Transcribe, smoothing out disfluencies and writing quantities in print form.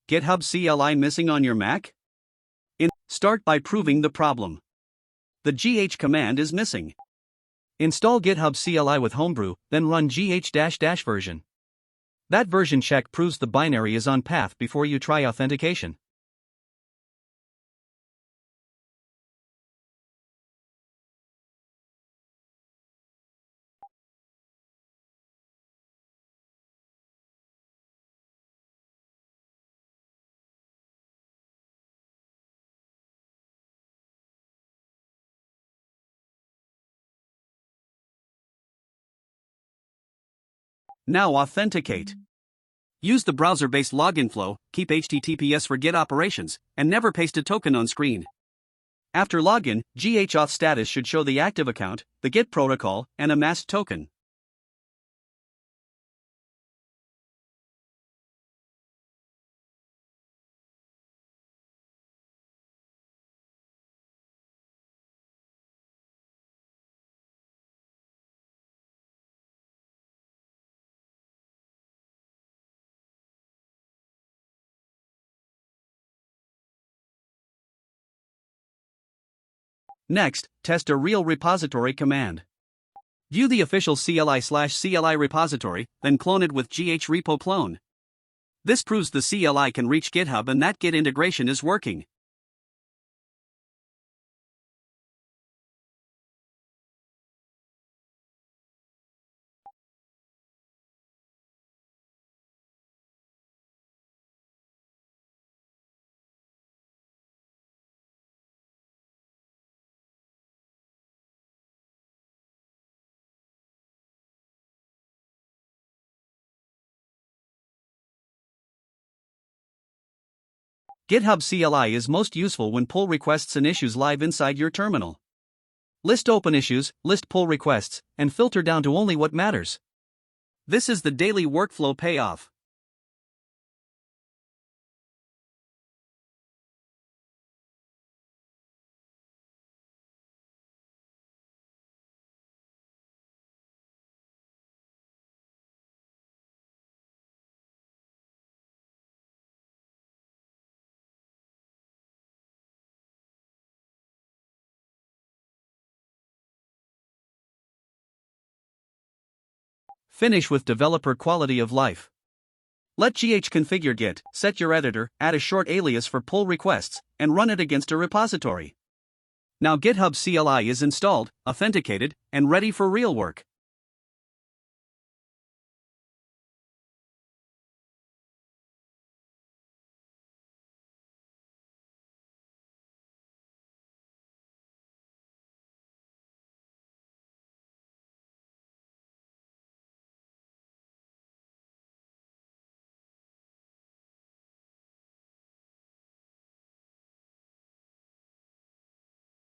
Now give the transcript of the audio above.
GitHub CLI missing on your Mac? Start by proving the problem. The gh command is missing. Install GitHub CLI with Homebrew, then run gh-version. That version check proves the binary is on path before you try authentication. Now authenticate. Use the browser-based login flow, keep HTTPS for Git operations, and never paste a token on screen. After login, gh-auth status should show the active account, the Git protocol, and a masked token. Next, test a real repository command. View the official CLI/CLI repository, then clone it with gh-repo clone. This proves the CLI can reach GitHub and that Git integration is working. GitHub CLI is most useful when pull requests and issues live inside your terminal. List open issues, list pull requests, and filter down to only what matters. This is the daily workflow payoff. Finish with developer quality of life. Let gh configure Git, set your editor, add a short alias for pull requests, and run it against a repository. Now GitHub CLI is installed, authenticated, and ready for real work.